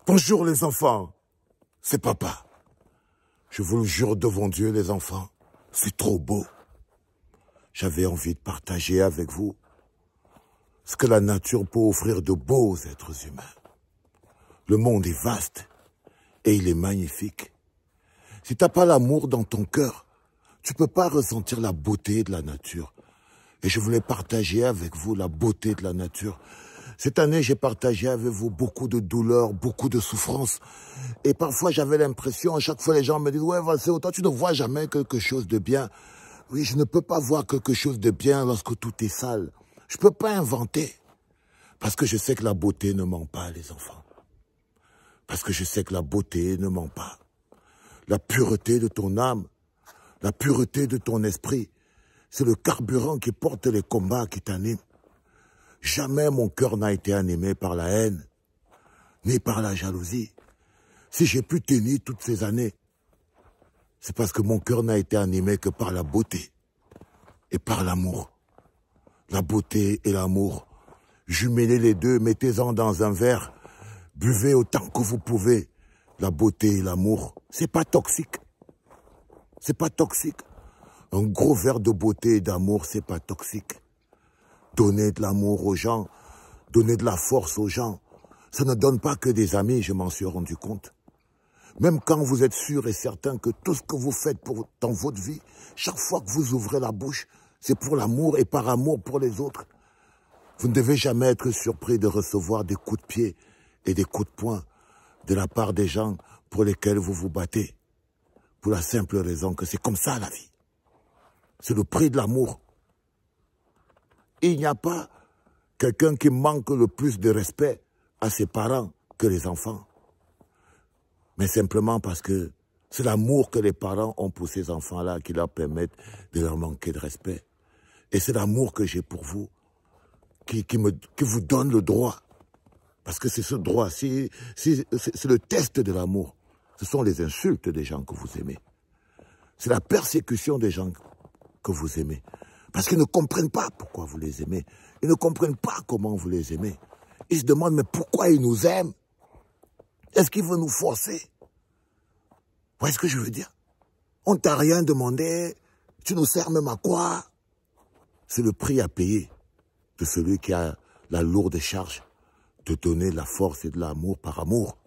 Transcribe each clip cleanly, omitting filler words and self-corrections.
Bonjour les enfants, c'est papa. Je vous le jure devant Dieu les enfants, c'est trop beau. J'avais envie de partager avec vous ce que la nature peut offrir de beaux êtres humains. Le monde est vaste et il est magnifique. Si tu n'as pas l'amour dans ton cœur, tu ne peux pas ressentir la beauté de la nature. Et je voulais partager avec vous la beauté de la nature. Cette année, j'ai partagé avec vous beaucoup de douleurs, beaucoup de souffrances. Et parfois, j'avais l'impression, à chaque fois, les gens me disent « Ouais, Valséo, toi, tu ne vois jamais quelque chose de bien. » Oui, je ne peux pas voir quelque chose de bien lorsque tout est sale. Je ne peux pas inventer. Parce que je sais que la beauté ne ment pas, les enfants. Parce que je sais que la beauté ne ment pas. La pureté de ton âme, la pureté de ton esprit, c'est le carburant qui porte les combats qui t'animent. Jamais mon cœur n'a été animé par la haine, ni par la jalousie. Si j'ai pu tenir toutes ces années, c'est parce que mon cœur n'a été animé que par la beauté et par l'amour. La beauté et l'amour, jumelez les deux, mettez-en dans un verre, buvez autant que vous pouvez. La beauté et l'amour, c'est pas toxique. C'est pas toxique. Un gros verre de beauté et d'amour, c'est pas toxique. Donner de l'amour aux gens, donner de la force aux gens, ça ne donne pas que des amis, je m'en suis rendu compte. Même quand vous êtes sûr et certain que tout ce que vous faites dans votre vie, chaque fois que vous ouvrez la bouche, c'est pour l'amour et par amour pour les autres. Vous ne devez jamais être surpris de recevoir des coups de pied et des coups de poing de la part des gens pour lesquels vous vous battez. Pour la simple raison que c'est comme ça la vie. C'est le prix de l'amour. Il n'y a pas quelqu'un qui manque le plus de respect à ses parents que les enfants. Mais simplement parce que c'est l'amour que les parents ont pour ces enfants-là qui leur permettent de leur manquer de respect. Et c'est l'amour que j'ai pour vous qui vous donne le droit. Parce que c'est ce droit, c'est le test de l'amour. Ce sont les insultes des gens que vous aimez. C'est la persécution des gens que vous aimez. Parce qu'ils ne comprennent pas pourquoi vous les aimez. Ils ne comprennent pas comment vous les aimez. Ils se demandent, mais pourquoi ils nous aiment? Est-ce qu'ils veulent nous forcer? Vous voyez ce que je veux dire? On ne t'a rien demandé. Tu nous sers même à quoi? C'est le prix à payer de celui qui a la lourde charge de donner de la force et de l'amour par amour.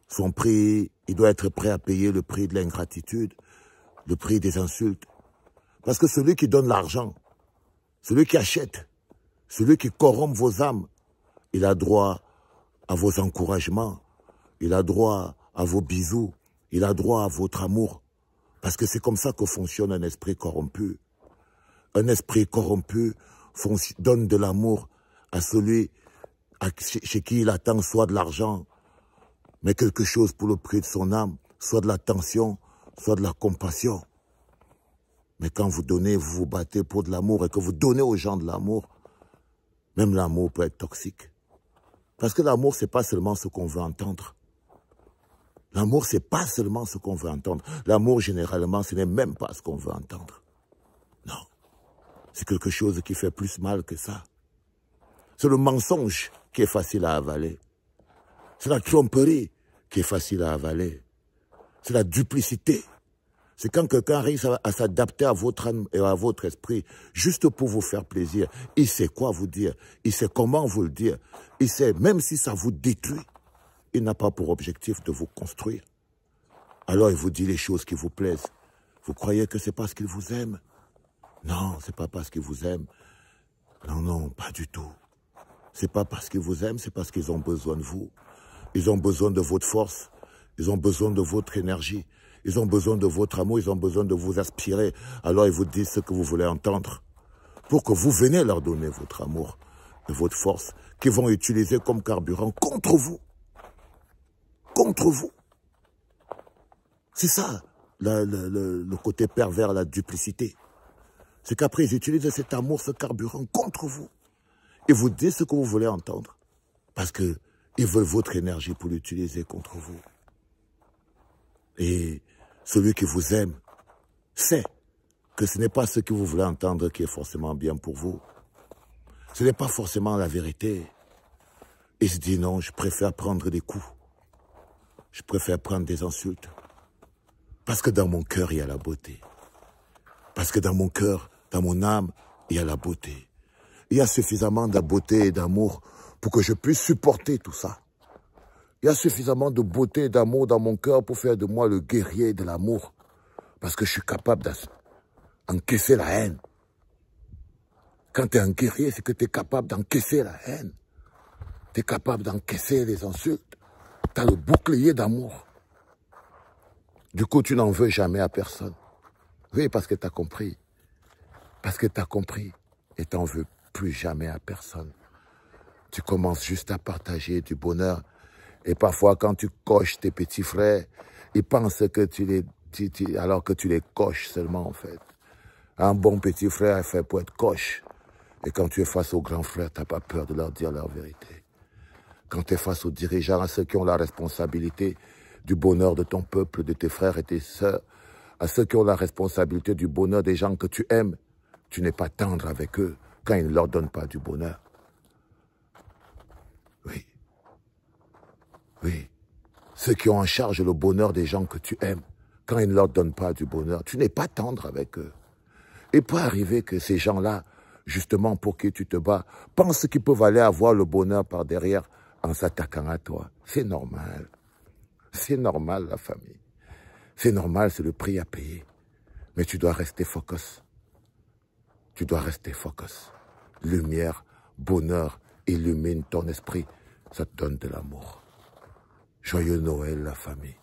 Son prix, il doit être prêt à payer le prix de l'ingratitude, le prix des insultes. Parce que celui qui donne l'argent, celui qui achète, celui qui corrompt vos âmes, il a droit à vos encouragements, il a droit à vos bisous, il a droit à votre amour. Parce que c'est comme ça que fonctionne un esprit corrompu. Un esprit corrompu donne de l'amour à celui chez qui il attend soit de l'argent, mais quelque chose pour le prix de son âme, soit de l'attention, soit de la compassion. Mais quand vous donnez, vous vous battez pour de l'amour et que vous donnez aux gens de l'amour, même l'amour peut être toxique. Parce que l'amour, ce n'est pas seulement ce qu'on veut entendre. L'amour, ce n'est pas seulement ce qu'on veut entendre. L'amour, généralement, ce n'est même pas ce qu'on veut entendre. Non. C'est quelque chose qui fait plus mal que ça. C'est le mensonge qui est facile à avaler. C'est la tromperie qui est facile à avaler. C'est la duplicité. C'est quand quelqu'un arrive à s'adapter à votre âme et à votre esprit, juste pour vous faire plaisir. Il sait quoi vous dire, il sait comment vous le dire, il sait, même si ça vous détruit, il n'a pas pour objectif de vous construire. Alors il vous dit les choses qui vous plaisent. Vous croyez que c'est parce qu'il vous aime? Non, c'est pas parce qu'il vous aime. Non, non, pas du tout. C'est pas parce qu'ils vous aiment, c'est parce qu'ils ont besoin de vous. Ils ont besoin de votre force, ils ont besoin de votre énergie. Ils ont besoin de votre amour, ils ont besoin de vous aspirer. Alors ils vous disent ce que vous voulez entendre. Pour que vous veniez leur donner votre amour et votre force, qu'ils vont utiliser comme carburant contre vous. Contre vous. C'est ça, le côté pervers, la duplicité. C'est qu'après ils utilisent cet amour, ce carburant contre vous. Ils vous disent ce que vous voulez entendre. Parce qu'ils veulent votre énergie pour l'utiliser contre vous. Et celui qui vous aime sait que ce n'est pas ce que vous voulez entendre qui est forcément bien pour vous. Ce n'est pas forcément la vérité. Il se dit non, je préfère prendre des coups je préfère prendre des insultes. Parce que dans mon cœur, il y a la beauté. Parce que dans mon cœur, dans mon âme, il y a la beauté. Il y a suffisamment de beauté et d'amour pour que je puisse supporter tout ça. Il y a suffisamment de beauté et d'amour dans mon cœur pour faire de moi le guerrier de l'amour. Parce que je suis capable d'encaisser la haine. Quand tu es un guerrier, c'est que tu es capable d'encaisser la haine. Tu es capable d'encaisser les insultes. Tu as le bouclier d'amour. Du coup, tu n'en veux jamais à personne. Oui, parce que tu as compris. Parce que tu as compris. Et tu n'en veux plus jamais à personne. Tu commences juste à partager du bonheur. Et parfois, quand tu coches tes petits frères, ils pensent que alors que tu les coches seulement, en fait. Un bon petit frère est fait pour être coche. Et quand tu es face aux grands frères, tu n'as pas peur de leur dire leur vérité. Quand tu es face aux dirigeants, à ceux qui ont la responsabilité du bonheur de ton peuple, de tes frères et tes sœurs, à ceux qui ont la responsabilité du bonheur des gens que tu aimes, tu n'es pas tendre avec eux quand ils ne leur donnent pas du bonheur. Oui. Oui. Ceux qui ont en charge le bonheur des gens que tu aimes, quand ils ne leur donnent pas du bonheur, tu n'es pas tendre avec eux. Et peut arriver que ces gens-là, justement pour qui tu te bats, pensent qu'ils peuvent aller avoir le bonheur par derrière en s'attaquant à toi. C'est normal. C'est normal, la famille. C'est normal, c'est le prix à payer. Mais tu dois rester focus. Tu dois rester focus. Lumière, bonheur, illumine ton esprit. Ça te donne de l'amour. Joyeux Noël, la famille.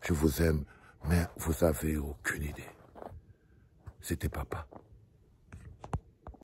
Je vous aime, mais vous n'avez aucune idée. C'était papa.